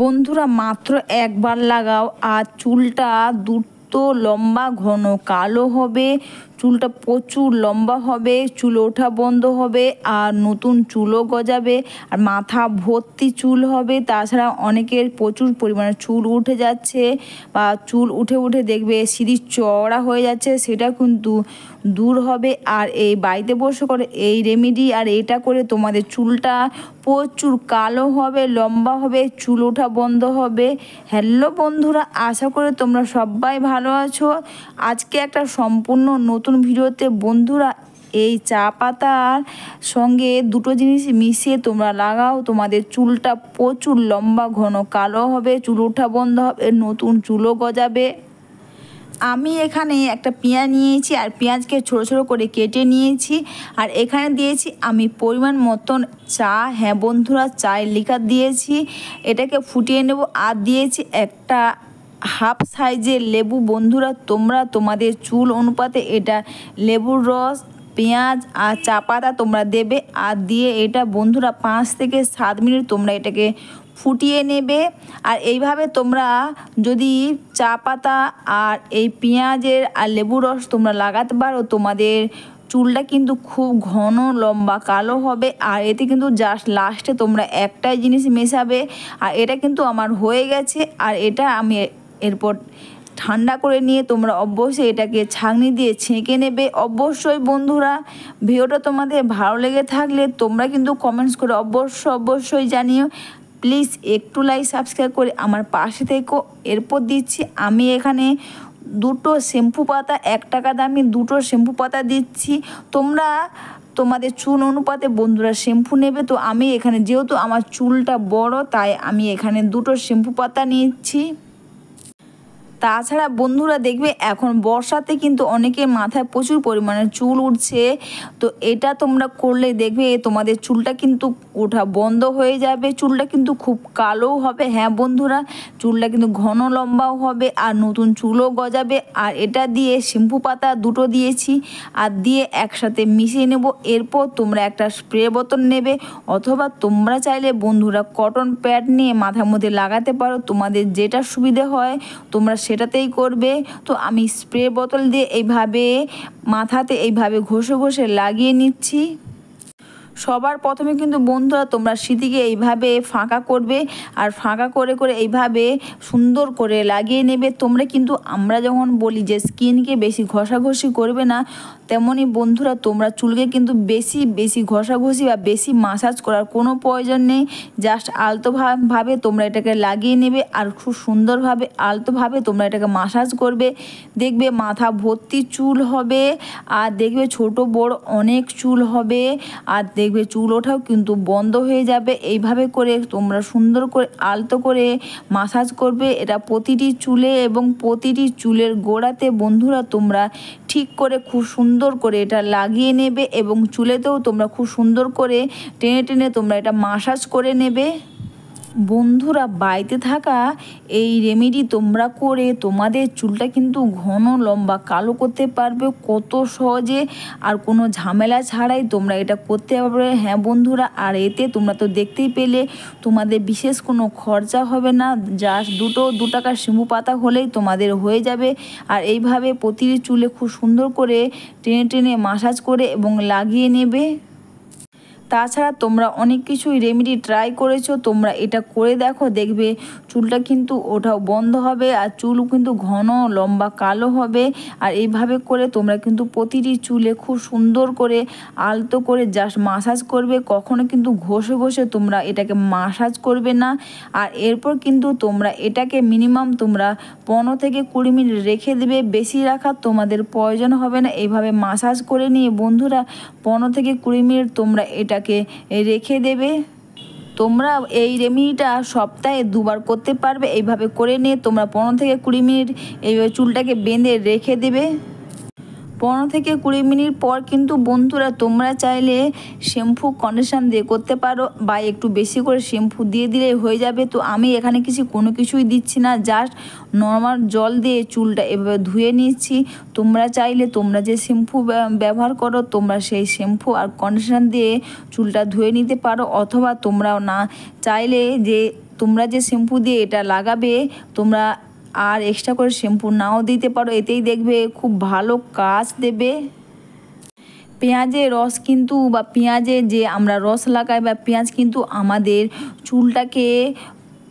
বন্ধুরা মাত্র একবার লাগাও আর চুলটা দ্রুত লম্বা ঘন কালো হবে, চুলটা প্রচুর লম্বা হবে, চুল ওঠা বন্ধ হবে আর নতুন চুলও গজাবে আর মাথা ভর্তি চুল হবে। তাছাড়া অনেকের প্রচুর পরিমাণে চুল উঠে যাচ্ছে বা চুল উঠে উঠে দেখবে সিঁড়ি চওড়া হয়ে যাচ্ছে, সেটা কিন্তু দূর হবে। আর এই বাড়িতে বসে করে এই রেমেডি আর এটা করে তোমাদের চুলটা প্রচুর কালো হবে, লম্বা হবে, চুল ওঠা বন্ধ হবে। হ্যালো বন্ধুরা, আশা করি তোমরা সবাই ভালো আছো। আজকে একটা সম্পূর্ণ নতুন ভিডিওতে বন্ধুরা এই চা পাতার সঙ্গে দুটো জিনিস মিশিয়ে তোমরা লাগাও, তোমাদের চুলটা প্রচুর লম্বা ঘন কালো হবে, চুল ওঠা বন্ধ হবে, নতুন চুলও গজাবে। আমি এখানে একটা পেঁয়াজ নিয়েছি আর পেঁয়াজকে ছোটো ছোটো করে কেটে নিয়েছি আর এখানে দিয়েছি আমি পরিমাণ মতন চা। হ্যাঁ বন্ধুরা, চায়ের লিকার দিয়েছি, এটাকে ফুটিয়ে নেব। আর দিয়েছি একটা হাফ সাইজের লেবু। বন্ধুরা তোমরা তোমাদের চুল অনুপাতে এটা লেবুর রস, পেঁয়াজ আর চা পাতা তোমরা দেবে আর দিয়ে এটা বন্ধুরা 5 থেকে 7 মিনিট তোমরা এটাকে ফুটিয়ে নেবে। আর এইভাবে তোমরা যদি চা পাতা আর এই পেঁয়াজের আর লেবুর রস তোমরা লাগাতে পারো, তোমাদের চুলটা কিন্তু খুব ঘন লম্বা কালো হবে। আর এতে কিন্তু জাস্ট লাস্টে তোমরা একটাই জিনিস মেশাবে। আর এটা কিন্তু আমার হয়ে গেছে আর এটা আমি এরপর ঠান্ডা করে নিয়ে তোমরা অবশ্যই এটাকে ছাঁকনি দিয়ে ছেঁকে নেবে। অবশ্যই বন্ধুরা ভিডিওটা তোমাদের ভালো লেগে থাকলে তোমরা কিন্তু কমেন্টস করে অবশ্যই জানিও। প্লিজ একটু লাইক সাবস্ক্রাইব করে আমার পাশে থেকো। এরপর দিচ্ছি আমি এখানে দুটো শ্যাম্পু পাতা, 1 টাকা দামি দুটো শ্যাম্পু পাতা দিচ্ছি। তোমরা তোমাদের চুল অনুপাতে বন্ধুরা শ্যাম্পু নেবে। তো আমি এখানে যেহেতু আমার চুলটা বড় তাই আমি এখানে দুটো শ্যাম্পু পাতা নিচ্ছি। তাছাড়া বন্ধুরা দেখবে এখন বর্ষাতে কিন্তু অনেকের মাথায় প্রচুর পরিমাণে চুল উঠছে, তো এটা তোমরা করলে দেখবে তোমাদের চুলটা কিন্তু ওঠা বন্ধ হয়ে যাবে, চুলটা কিন্তু খুব কালোও হবে। হ্যাঁ বন্ধুরা, চুলটা কিন্তু ঘন লম্বাও হবে আর নতুন চুলও গজাবে। আর এটা দিয়ে শ্যাম্পু পাতা দুটো দিয়েছি আর দিয়ে একসাথে মিশিয়ে নেব। এরপর তোমরা একটা স্প্রে বোতল নেবে অথবা তোমরা চাইলে বন্ধুরা কটন প্যাড নিয়ে মাথার মধ্যে লাগাতে পারো, তোমাদের যেটা সুবিধে হয় তোমরা সেটাতেই করবে। তো আমি স্প্রে বোতল দিয়ে এইভাবে মাথাতে এইভাবে ঘষে লাগিয়ে নিচ্ছি। সবার প্রথমে কিন্তু বন্ধুরা তোমরা সিঁথিকে এইভাবে ফাঁকা করবে আর ফাঁকা করে এইভাবে সুন্দর করে লাগিয়ে নেবে। তোমরা কিন্তু আমরা যখন বলি যে স্কিনকে বেশি ঘষাঘষি করবে না, তেমনই বন্ধুরা তোমরা চুলকে কিন্তু বেশি ঘষাঘষি বা বেশি মাসাজ করার কোনো প্রয়োজন নেই। জাস্ট আলতোভাবে তোমরা এটাকে লাগিয়ে নেবে আর খুব সুন্দরভাবে আলতোভাবে তোমরা এটাকে মাসাজ করবে। দেখবে মাথা ভর্তি চুল হবে আর দেখবে ছোট বড় অনেক চুল হবে আর দেখবে চুল ওঠাও কিন্তু বন্ধ হয়ে যাবে। এইভাবে করে তোমরা সুন্দর করে আলতো করে মাসাজ করবে। এটা প্রতিটি চুলে এবং প্রতিটি চুলের গোড়াতে বন্ধুরা তোমরা ঠিক করে খুব সুন্দর করে এটা লাগিয়ে নেবে এবং চুলেতেও তোমরা খুব সুন্দর করে টেনে তোমরা এটা মাসাজ করে নেবে। বন্ধুরা বাড়িতে থাকা এই রেমেডি তোমরা করে তোমাদের চুলটা কিন্তু ঘন লম্বা কালো করতে পারবে কত সহজে আর কোনো ঝামেলা ছাড়াই তোমরা এটা করতে পারবে। হ্যাঁ বন্ধুরা, আর এতে তোমরা তো দেখতেই পেলে তোমাদের বিশেষ কোনো খরচা হবে না, জাস্ট 2 টাকার শ্যাম্পু পাতা হলেই তোমাদের হয়ে যাবে। আর এইভাবে প্রতিটি চুলে খুব সুন্দর করে টেনে মাসাজ করে এবং লাগিয়ে নেবে। তাছাড়া তোমরা অনেক কিছুই রেমেডি ট্রাই করেছো, তোমরা এটা করে দেখো, দেখবে চুলটা কিন্তু ওঠাও বন্ধ হবে আর চুলও কিন্তু ঘন লম্বা কালো হবে। আর এইভাবে করে তোমরা কিন্তু প্রতিটি চুলে খুব সুন্দর করে আলতো করে জাস্ট মাসাজ করবে, কখনো কিন্তু ঘষে তোমরা এটাকে মাসাজ করবে না। আর এরপর কিন্তু তোমরা এটাকে মিনিমাম তোমরা 15 থেকে 20 মিনিট রেখে দেবে, বেশি রাখার তোমাদের প্রয়োজন হবে না। এইভাবে মাসাজ করে নিয়ে বন্ধুরা 15 থেকে 20 মিনিট তোমরা এটাকে রেখে দেবে। তোমরা এই রেমেডিটা সপ্তাহে 2বার করতে পারবে। এইভাবে করে নিয়ে তোমরা 15 থেকে 20 মিনিট এইভাবে চুলটাকে বেঁধে রেখে দেবে। 15 থেকে 20 মিনিট পর কিন্তু বন্ধুরা তোমরা চাইলে শ্যাম্পু কন্ডিশন দিয়ে করতে পারো বা একটু বেশি করে শ্যাম্পু দিয়ে দিলেই হয়ে যাবে। তো আমি এখানে কোনো কিছুই দিচ্ছি না, জাস্ট নর্মাল জল দিয়ে চুলটা এভাবে ধুয়ে নিচ্ছি। তোমরা চাইলে তোমরা যে শ্যাম্পু ব্যবহার করো তোমরা সেই শ্যাম্পু আর কন্ডিশনার দিয়ে চুলটা ধুয়ে নিতে পারো, অথবা তোমরাও না চাইলে যে তোমরা যে শ্যাম্পু দিয়ে এটা লাগাবে তোমরা আর এক্সট্রা করে শ্যাম্পু নাও দিতে পারো, এতেই দেখবে খুব ভালো কাজ দেবে। পেঁয়াজের রস কিন্তু বা পেঁয়াজে যে আমরা রস লাগাই বা পেঁয়াজ কিন্তু আমাদের চুলটাকে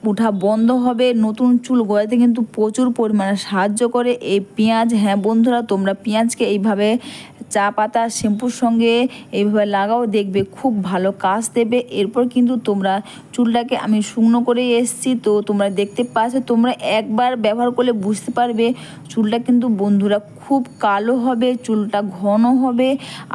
ওঠা বন্ধ হবে, নতুন চুল গজাতে কিন্তু প্রচুর পরিমাণে সাহায্য করে এই পেঁয়াজ। হ্যাঁ বন্ধুরা, তোমরা পেঁয়াজকে এইভাবে চা পাতা শ্যাম্পুর সঙ্গে এইভাবে লাগাও, দেখবে খুব ভালো কাজ দেবে। এরপর কিন্তু তোমরা চুলটাকে আমি শুকনো করে এসেছি, তো তোমরা দেখতে পাচ্ছ, তোমরা একবার ব্যবহার করলে বুঝতে পারবে চুলটা কিন্তু বন্ধুরা খুব কালো হবে, চুলটা ঘন হবে,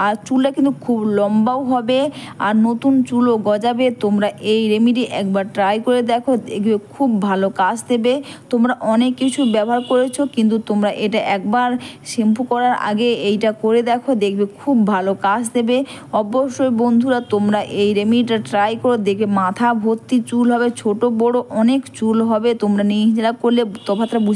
আর চুলটা কিন্তু খুব লম্বাও হবে, আর নতুন চুলও গজাবে। তোমরা এই রেমেডি একবার ট্রাই করে দেখো, দেখবে খুব ভালো কাজ দেবে। তোমরা অনেক কিছু ব্যবহার করেছো, কিন্তু তোমরা এটা একবার শ্যাম্পু করার আগে এইটা করে দেখো, দেখবে খুব ভালো কাজ দেবে। অবশ্যই বন্ধুরা তোমরা এই রেমেডিটা ট্রাই করো, দেখবে মাথা ভর্তি চুল হবে, ছোট বড় অনেক চুল হবে। তোমরা নিজেরা করলে তফাৎটা বুঝতে